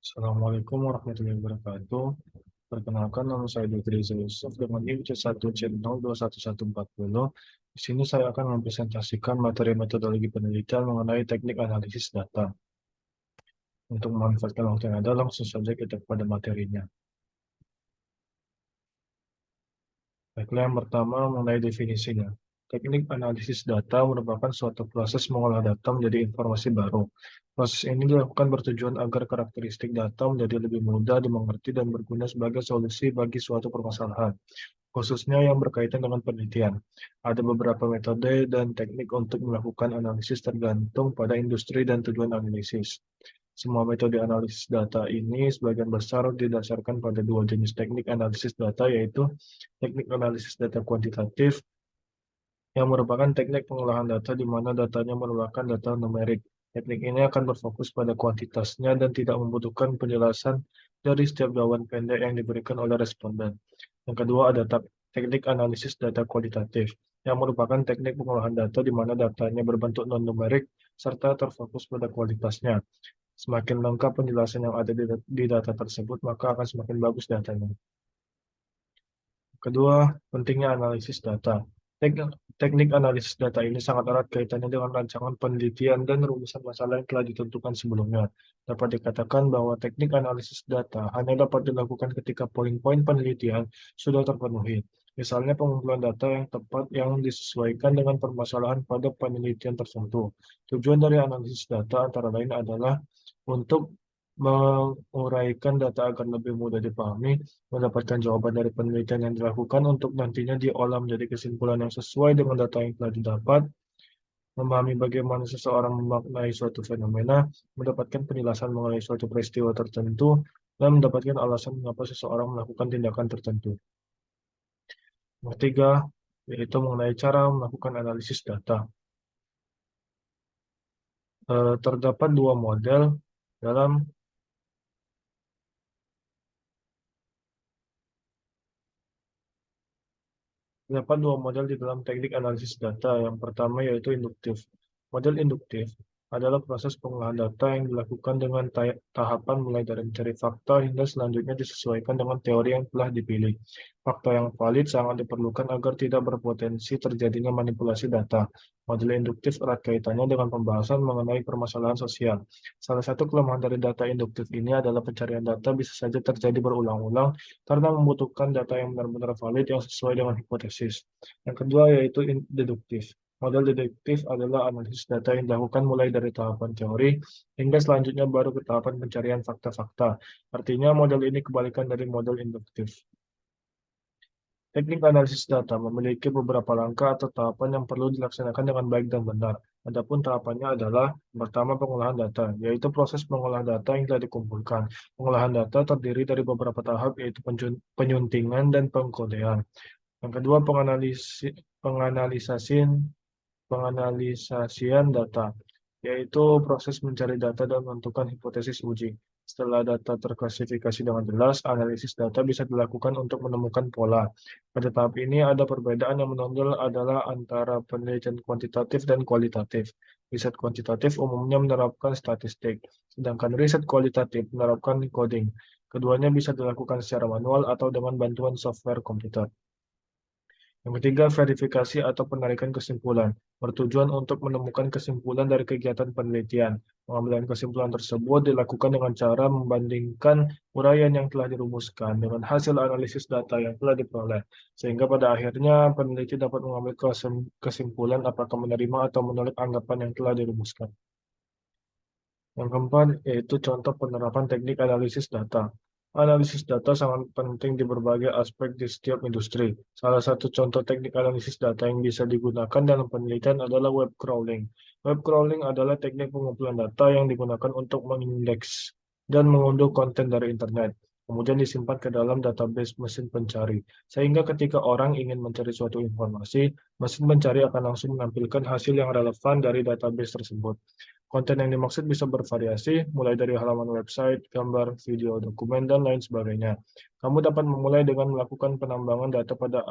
Assalamualaikum warahmatullahi wabarakatuh. Perkenalkan, nama saya Dutri Yusuf dengan NIM C1C021140. Di sini saya akan mempresentasikan materi metodologi penelitian mengenai teknik analisis data. Untuk memanfaatkan waktu yang ada, langsung saja kita pada materinya. Baiklah, yang pertama mengenai definisinya. Teknik analisis data merupakan suatu proses mengolah data menjadi informasi baru. Proses ini dilakukan bertujuan agar karakteristik data menjadi lebih mudah dimengerti dan berguna sebagai solusi bagi suatu permasalahan, khususnya yang berkaitan dengan penelitian. Ada beberapa metode dan teknik untuk melakukan analisis tergantung pada industri dan tujuan analisis. Semua metode analisis data ini sebagian besar didasarkan pada dua jenis teknik analisis data, yaitu teknik analisis data kuantitatif, yang merupakan teknik pengolahan data di mana datanya merupakan data numerik. Teknik ini akan berfokus pada kuantitasnya dan tidak membutuhkan penjelasan dari setiap jawaban pendek yang diberikan oleh responden. Yang kedua ada teknik analisis data kualitatif, yang merupakan teknik pengolahan data di mana datanya berbentuk non-numerik serta terfokus pada kualitasnya. Semakin lengkap penjelasan yang ada di data tersebut, maka akan semakin bagus datanya. Kedua, pentingnya analisis data. Teknik analisis data ini sangat erat kaitannya dengan rancangan penelitian dan rumusan masalah yang telah ditentukan sebelumnya. Dapat dikatakan bahwa teknik analisis data hanya dapat dilakukan ketika poin-poin penelitian sudah terpenuhi. Misalnya pengumpulan data yang tepat yang disesuaikan dengan permasalahan pada penelitian tertentu. Tujuan dari analisis data antara lain adalah untuk menguraikan data agar lebih mudah dipahami, mendapatkan jawaban dari penelitian yang dilakukan untuk nantinya diolah menjadi kesimpulan yang sesuai dengan data yang telah didapat, memahami bagaimana seseorang memaknai suatu fenomena, mendapatkan penjelasan mengenai suatu peristiwa tertentu, dan mendapatkan alasan mengapa seseorang melakukan tindakan tertentu. Yang ketiga, yaitu mengenai cara melakukan analisis data. Terdapat dua model dalam Terdapat dua model di dalam teknik analisis data. Yang pertama yaitu induktif. Model induktif adalah proses pengolahan data yang dilakukan dengan tahapan mulai dari mencari fakta hingga selanjutnya disesuaikan dengan teori yang telah dipilih. Fakta yang valid sangat diperlukan agar tidak berpotensi terjadinya manipulasi data. Model induktif erat kaitannya dengan pembahasan mengenai permasalahan sosial. Salah satu kelemahan dari data induktif ini adalah pencarian data bisa saja terjadi berulang-ulang karena membutuhkan data yang benar-benar valid yang sesuai dengan hipotesis. Yang kedua yaitu deduktif. Model deduktif adalah analisis data yang dilakukan mulai dari tahapan teori hingga selanjutnya baru ke tahapan pencarian fakta-fakta. Artinya model ini kebalikan dari model induktif. Teknik analisis data memiliki beberapa langkah atau tahapan yang perlu dilaksanakan dengan baik dan benar. Adapun tahapannya adalah pertama pengolahan data, yaitu proses pengolahan data yang telah dikumpulkan. Pengolahan data terdiri dari beberapa tahap, yaitu penyuntingan dan pengkodean. Yang kedua penganalisasian data, yaitu proses mencari data dan menentukan hipotesis uji. Setelah data terklasifikasi dengan jelas, analisis data bisa dilakukan untuk menemukan pola. Pada tahap ini ada perbedaan yang menonjol adalah antara penelitian kuantitatif dan kualitatif. Riset kuantitatif umumnya menerapkan statistik, sedangkan riset kualitatif menerapkan coding. Keduanya bisa dilakukan secara manual atau dengan bantuan software komputer. Yang ketiga, verifikasi atau penarikan kesimpulan, bertujuan untuk menemukan kesimpulan dari kegiatan penelitian. Pengambilan kesimpulan tersebut dilakukan dengan cara membandingkan uraian yang telah dirumuskan dengan hasil analisis data yang telah diperoleh, sehingga pada akhirnya peneliti dapat mengambil kesimpulan apakah menerima atau menolak anggapan yang telah dirumuskan. Yang keempat, yaitu contoh penerapan teknik analisis data. Analisis data sangat penting di berbagai aspek di setiap industri. Salah satu contoh teknik analisis data yang bisa digunakan dalam penelitian adalah web crawling. Web crawling adalah teknik pengumpulan data yang digunakan untuk mengindeks dan mengunduh konten dari internet, kemudian disimpan ke dalam database mesin pencari. Sehingga ketika orang ingin mencari suatu informasi, mesin pencari akan langsung menampilkan hasil yang relevan dari database tersebut. Konten yang dimaksud bisa bervariasi, mulai dari halaman website, gambar, video, dokumen, dan lain sebagainya. Kamu dapat memulai dengan melakukan penambangan data pada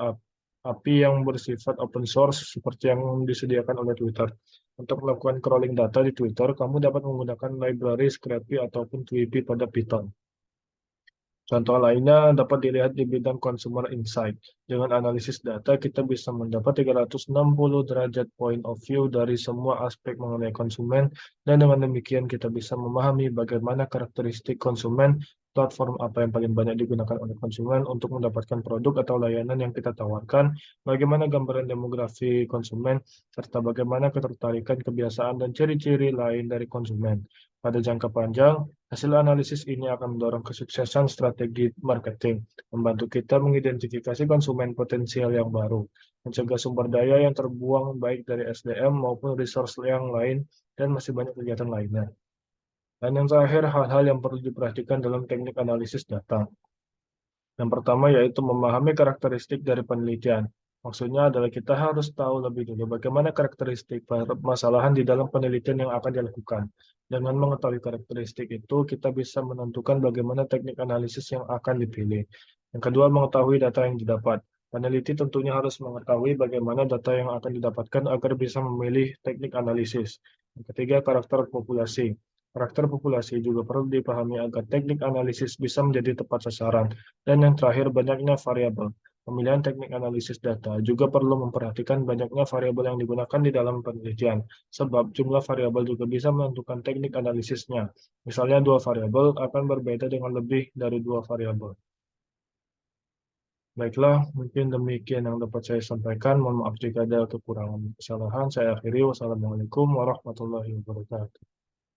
API yang bersifat open source seperti yang disediakan oleh Twitter. Untuk melakukan crawling data di Twitter, kamu dapat menggunakan library Scrapy ataupun Tweepy pada Python. Contoh lainnya dapat dilihat di bidang consumer insight. Dengan analisis data, kita bisa mendapat 360 derajat point of view dari semua aspek mengenai konsumen, dan dengan demikian kita bisa memahami bagaimana karakteristik konsumen, platform apa yang paling banyak digunakan oleh konsumen untuk mendapatkan produk atau layanan yang kita tawarkan, bagaimana gambaran demografi konsumen, serta bagaimana ketertarikan, kebiasaan, dan ciri-ciri lain dari konsumen. Pada jangka panjang, hasil analisis ini akan mendorong kesuksesan strategi marketing, membantu kita mengidentifikasi konsumen potensial yang baru, mencegah sumber daya yang terbuang baik dari SDM maupun resource yang lain, dan masih banyak kegiatan lainnya. Dan yang terakhir, hal-hal yang perlu diperhatikan dalam teknik analisis data. Yang pertama yaitu memahami karakteristik dari penelitian. Maksudnya adalah kita harus tahu lebih dulu bagaimana karakteristik permasalahan di dalam penelitian yang akan dilakukan. Dengan mengetahui karakteristik itu, kita bisa menentukan bagaimana teknik analisis yang akan dipilih. Yang kedua, mengetahui data yang didapat. Peneliti tentunya harus mengetahui bagaimana data yang akan didapatkan agar bisa memilih teknik analisis. Yang ketiga, karakter populasi. Karakter populasi juga perlu dipahami agar teknik analisis bisa menjadi tepat sasaran. Dan yang terakhir, banyaknya variabel. Pemilihan teknik analisis data juga perlu memperhatikan banyaknya variabel yang digunakan di dalam penelitian, sebab jumlah variabel juga bisa menentukan teknik analisisnya. Misalnya, dua variabel akan berbeda dengan lebih dari dua variabel. Baiklah, mungkin demikian yang dapat saya sampaikan. Mohon maaf jika ada kekurangan kesalahan. Saya akhiri. Wassalamualaikum warahmatullahi wabarakatuh.